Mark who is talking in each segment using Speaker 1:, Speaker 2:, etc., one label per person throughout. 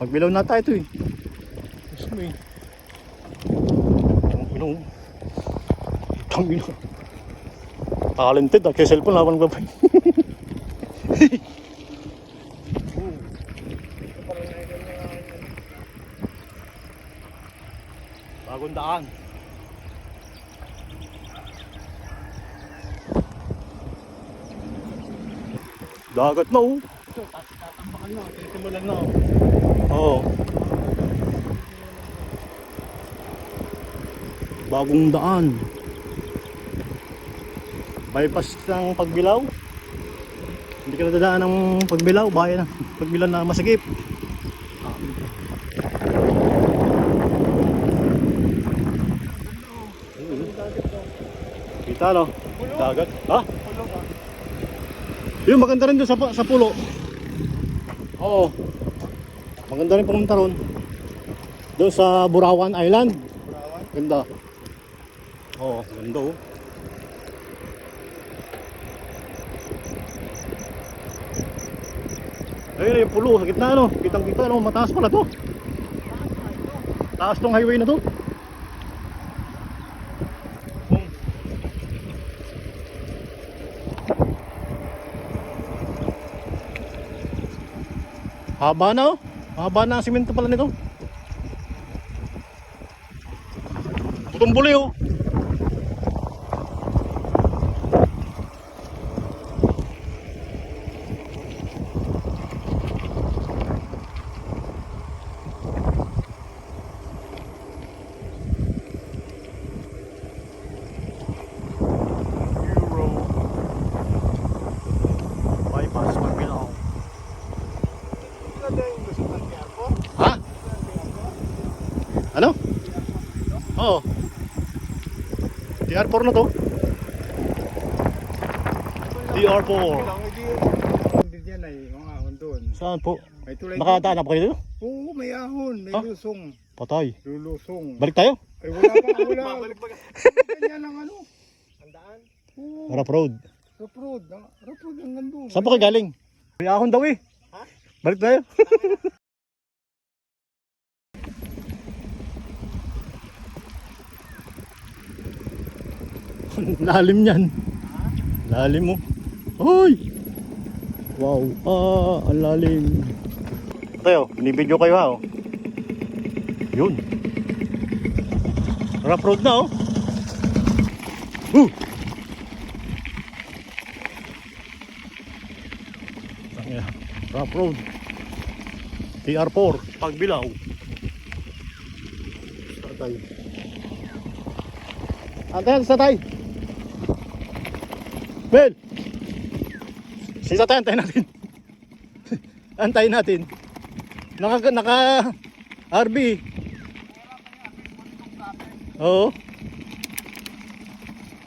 Speaker 1: Magbilaw na tayo ito eh. Gusto mo eh. Tangina. Talented ah. Kaya cellphone laban babay. Bagong daan. Dagat na oh.
Speaker 2: Tatambakan na, titimulan na.
Speaker 1: Oo. Bagong daan. Bypass ng Pagbilao. Hindi ka nadadaan ng Pagbilao, bayan ng Pagbilao na masigip. Kita no? Dagat. Ha? Yung maganda rin doon sa pulo. Oo. Maganda rin pumunta ron. Doon sa Burawan Island.
Speaker 2: Burawan?
Speaker 1: Ganda. Oo, ganda oh. Ayun yung pulo sa gitna ano. Kitang kita ano, mataas pala to. Taas tong highway na to. Haba na oh. Haba na ang simento pala nito. Tumbuli oh. Bypass Pagbilao. Ha? Ano? Oo. DR4 na to. DR4.
Speaker 2: Hindi yan ay mga ahon doon.
Speaker 1: Saan po?
Speaker 2: May tulay
Speaker 1: Nakadaan na po kayo dito?
Speaker 2: Oo, may ahon, may
Speaker 1: Ah?
Speaker 2: lusong.
Speaker 1: Patay.
Speaker 2: Lulusong.
Speaker 1: Balik tayo?
Speaker 2: Ay wala pa, wala. Ganyan lang ano. Handaan? Oo.
Speaker 1: Rough road.
Speaker 2: Road hanggang doon.
Speaker 1: Saan po kayo galing? May ahon daw eh.
Speaker 2: Ha?
Speaker 1: Balik tayo. Lalim yan. Lalim mo. Hoy! Wow. Ang lalim. Tayo, binibidyo kayo ha oh. Yun. Rough road na oh. Rough road. TR4 Pagbilao. Tatay. Antayin sa tatay. Bel. Si tatay antayin natin. Antayin natin. Naka RB. Oo.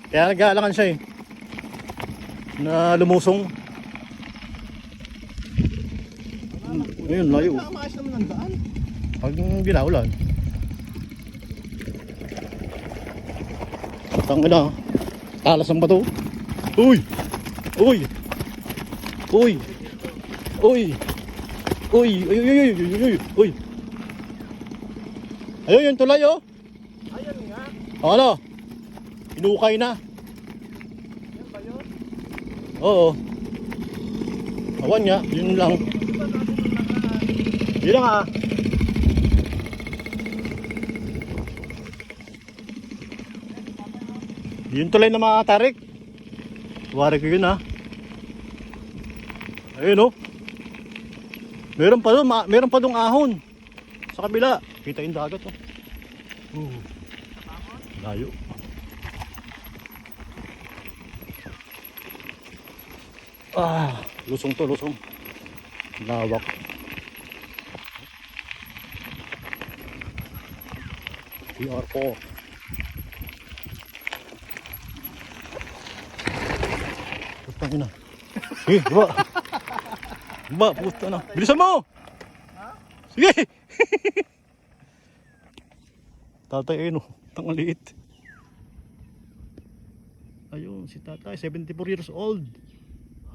Speaker 1: Kaya nag-aalangan siya eh. Na lumusong. Ayun, layo.
Speaker 2: Maayos naman ang daan.
Speaker 1: Pag ginaulan. Tangin na. Talas ang bato. Uy! Uy! Uy! Uy! Uy! Uy! Uy! Uy! Uy! Uy! Uy! Ayun yung tulay oh.
Speaker 2: Ayun nga.
Speaker 1: Ano? Inukay na.
Speaker 2: Yan ba yun?
Speaker 1: Oo. Awan nga. Yun lang. Yun lang ah. Yun tulay na mga tarik. Wari ko yun ah. Ayun oh. Meron pa dong ahon. Sa kabila. Kita yung dagat oh. Layo. Lusong to, lusong. Lawak. TR4. Putang ina. Diba? Diba, puta na. Bilisan mo! Sige! Tatay ayun oh. Tangang liit. Ayun, si tatay, 74 years old.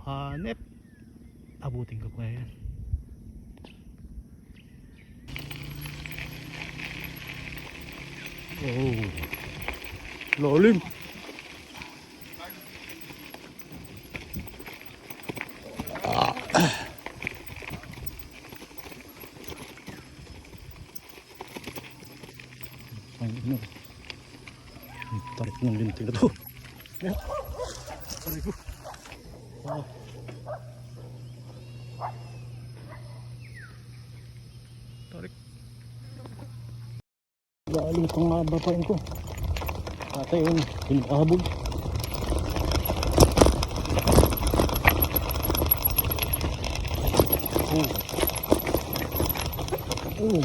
Speaker 1: Hanep. Abutin ko pa yan. Oh. Lalim. Ang ino. Ang tarik ng linting na to. Yan. Tarik ko. Wow. Tarik. Galing pang mabapain ko. Tatay yun. Pinakahabog. Oh. Oh.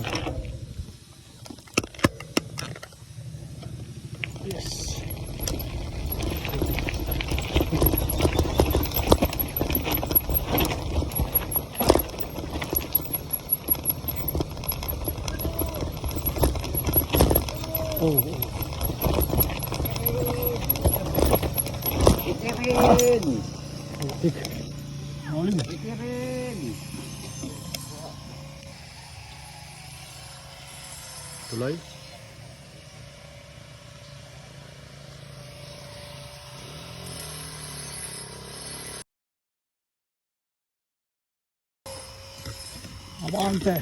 Speaker 1: Yes. Oh.
Speaker 2: Ikirin!
Speaker 1: Putik. Malim.
Speaker 2: Ikirin!
Speaker 1: Tulay. Abante.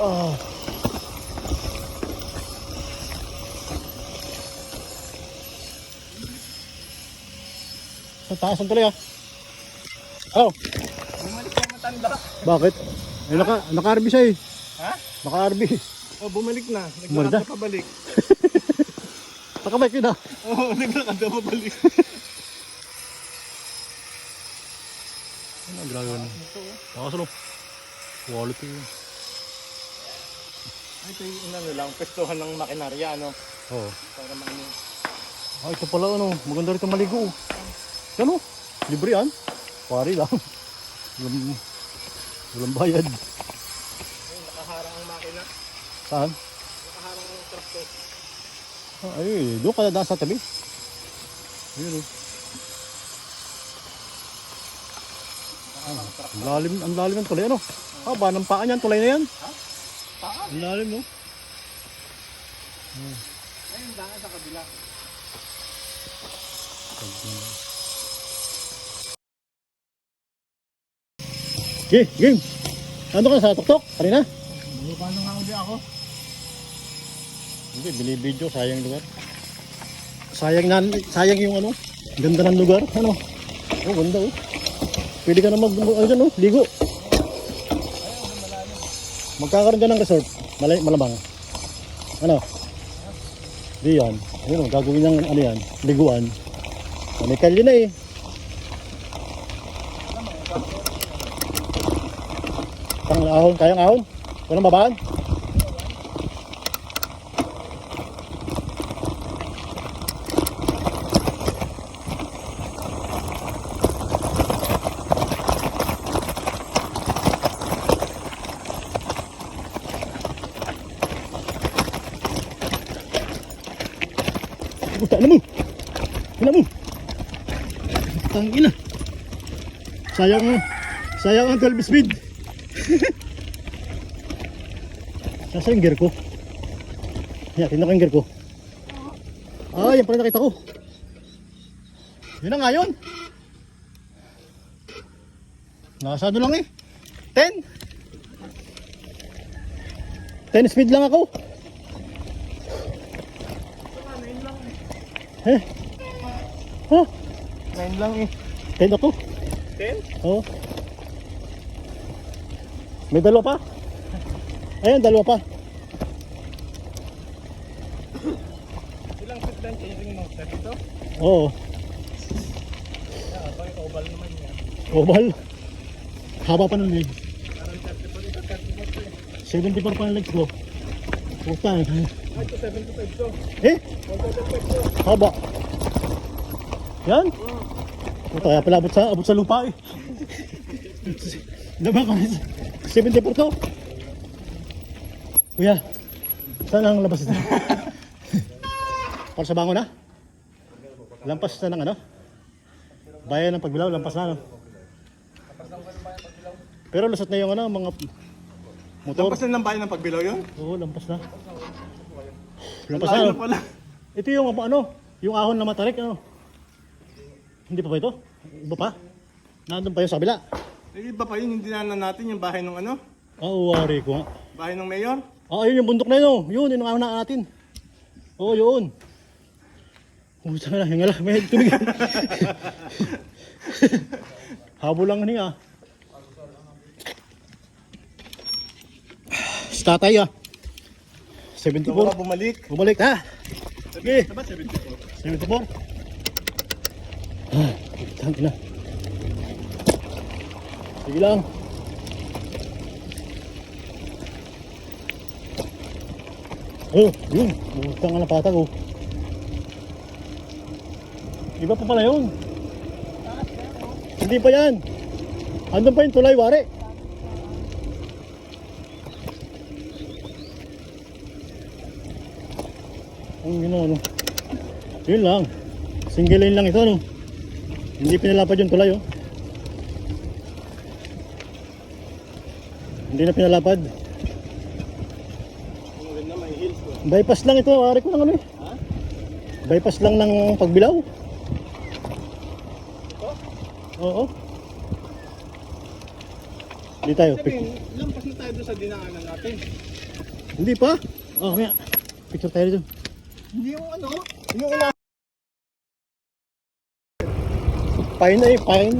Speaker 1: Oh. Sa taas ang tuloy ah. Oh.
Speaker 2: Bumalik na matanda.
Speaker 1: Bakit? Ay naka-RB siya eh.
Speaker 2: Ha?
Speaker 1: Naka-RB.
Speaker 2: Oh, bumalik na.
Speaker 1: Bumalik na?
Speaker 2: Naglakad na pabalik.
Speaker 1: Nakabike yun ah.
Speaker 2: Oo, naglakad na pabalik.
Speaker 1: Ano ang ginagawa niya? Takas ano? Quality yun.
Speaker 2: Ito yung ano lang, pestuhan ng makinarya, ano?
Speaker 1: Oo.
Speaker 2: Para maano.
Speaker 1: Ah, ito pala ano. Maganda rito maligo. Ano? Libre yan. Pari lang. Walang bayad.
Speaker 2: Ay, nakaharang ang makina.
Speaker 1: Saan?
Speaker 2: Nakaharang ang truck ko.
Speaker 1: Ah, ay, doon ka na sa tabi. Ayun oh. Ang lalim ng tulay ano? Ah, ba ng paa niyan, tulay na yan?
Speaker 2: Ha? Paa?
Speaker 1: Ang lalim no?
Speaker 2: Ayun, daan sa kabila.
Speaker 1: Okay, game. Ano ka sa tuktok? Kanina?
Speaker 2: Paano nga uli ako?
Speaker 1: Hindi, binibidyo, sayang lugar. Sayang yung ano, ganda ng lugar. Ano? Oh, ganda oh. Pwede ka na ano dyan oh, ligo. Magkakaroon ka ng resort, malamang. Ano? Di yan. Ayun oh, gagawin niyang ano yan, liguan. May kalye na eh. Kang ahon, kayang ahon? Walang babaan? Puta na mo. Ina mo. Tangina. Sayang ang 12 speed. Nasa yung gear ko? Yan, tingnan ko yung gear ko. Ah, yan pala nakita ko. Yun na nga yun. Nasa ano lang eh. 10. 10 speed lang ako. Eh? Oh,
Speaker 2: 9 lang eh.
Speaker 1: 10 ako.
Speaker 2: 10?
Speaker 1: Oo. May dalawa pa. Ayan, dalawa pa.
Speaker 2: Ilang set lang changing ng set ito?
Speaker 1: Oo.
Speaker 2: Abang oval naman yan.
Speaker 1: Oval. Haba pa ng leg.
Speaker 2: Parang 34 ito, 34 ito
Speaker 1: 74 pa ng legs ko. Puta.
Speaker 2: eh. Ay, ito 75 to.
Speaker 1: Eh?
Speaker 2: 75 to.
Speaker 1: Haba. Yan? Puta, kaya pala abot sa lupa eh. Diba ka? 74 to. Kuya, saan ang labas ito? Para sa bango na? Lampas na ng ano? Bayan ng Pagbilao, lampas na, no? Pero lusot na yung ano, mga motor.
Speaker 2: Lampas na ng bayan ng Pagbilao yun?
Speaker 1: Oo, lampas na. Lampas na,
Speaker 2: Layo
Speaker 1: no?
Speaker 2: na pala.
Speaker 1: Ito yung ano, yung ahon na matarik, ano? Hindi pa ba ito? Iba pa? Nandun pa yung sa kabila.
Speaker 2: Eh, iba pa yun, hindi na natin yung bahay ng ano?
Speaker 1: Wari ko nga.
Speaker 2: Bahay ng mayor?
Speaker 1: Ayun yung bundok na yun, oh. Yun yung ahon na natin. Oo, yun. Saan na, hinga lang, may tumigil. Habol lang niya. Sa tatay, 74.
Speaker 2: Wala bumalik.
Speaker 1: Bumalik, ha? Sige.
Speaker 2: Diba 74?
Speaker 1: 74. Tangin na. Sige lang. Oh, yun. Bukang nga napatag, oh. Iba pa pala yun. Hindi pa yan. Andun pa yung tulay, wari. Yun, ano. Yun lang. Single lane lang ito, ano. Hindi pinalapad yung tulay, oh. Hindi na pinalapad.
Speaker 2: Maganda, may hills ko.
Speaker 1: Bypass lang ito, wari ko lang ano eh.
Speaker 2: Ha?
Speaker 1: Bypass lang ng Pagbilao.
Speaker 2: Ito?
Speaker 1: Oo. Hindi tayo.
Speaker 2: Sabihin, lampas na tayo doon sa dinaanan natin.
Speaker 1: Hindi pa. Oh, kaya. Picture tayo dito.
Speaker 2: Hindi yung ano? Yung una.
Speaker 1: Pine na eh, pine.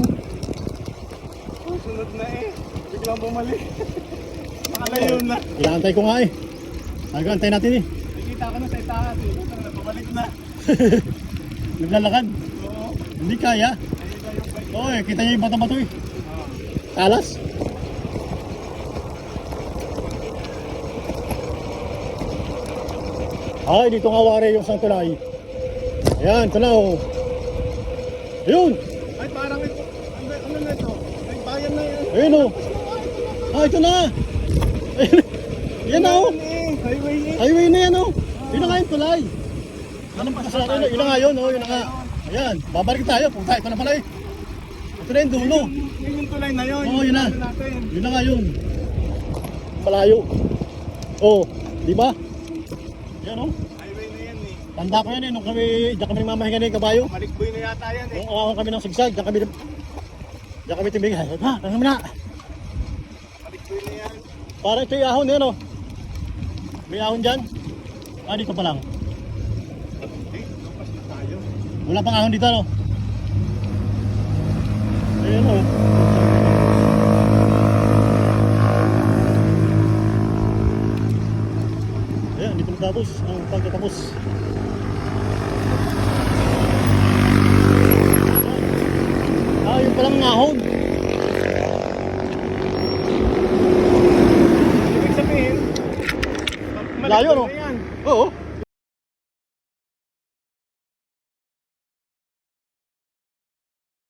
Speaker 2: Oh, sunod na eh. Biglang bumalik. Makalayo na.
Speaker 1: Inaantay ko nga eh. Nag-aantay natin eh.
Speaker 2: Nakikita ko na sa itaas eh. Bumalik na.
Speaker 1: Naglalakad.
Speaker 2: Oo.
Speaker 1: Hindi kaya.
Speaker 2: Ayun na yung bike.
Speaker 1: Oo eh, kita niya yung bato-bato eh. Talas. Ay, dito nga wari yung isang tulay. Ayan, ito na oh. Ayun.
Speaker 2: Ay, parang ito. Ano na ito? May bayan na yan.
Speaker 1: Ayun oh. Ah, ito na. Ayun. Yan na oh.
Speaker 2: Highway eh.
Speaker 1: Highway na yan oh. Yun na nga yung tulay. Anong pa sa akin? Yun na nga yun oh. Yun na nga. Ayan, babalik tayo. Puta, ito na pala eh. Ito na yung dulo.
Speaker 2: Yun yung tulay na yun.
Speaker 1: Oo, yun na.
Speaker 2: Yung natin.
Speaker 1: Yun na nga yun. Malayo. Oh, di ba? Yan oh.
Speaker 2: Highway na yan eh.
Speaker 1: Tanda ko yan eh. Nung diyan kami mamahinga na yung kabayo.
Speaker 2: Malikboy na yata yan eh.
Speaker 1: Nung ahon kami ng sigsag, diyan kami timigay. Ha, ano na?
Speaker 2: Malikboy na yan.
Speaker 1: Parang ito yung ahon yan oh. May ahon dyan. Ah, dito pa lang.
Speaker 2: Eh, lampas na tayo.
Speaker 1: Wala pang ahon dito no. Ayun oh. Ayan, dito natapos ang pagtatapos. Ah, yun palang ahon.
Speaker 2: Ibig sabihin,
Speaker 1: Layo, no?
Speaker 2: na yan.
Speaker 1: Oo.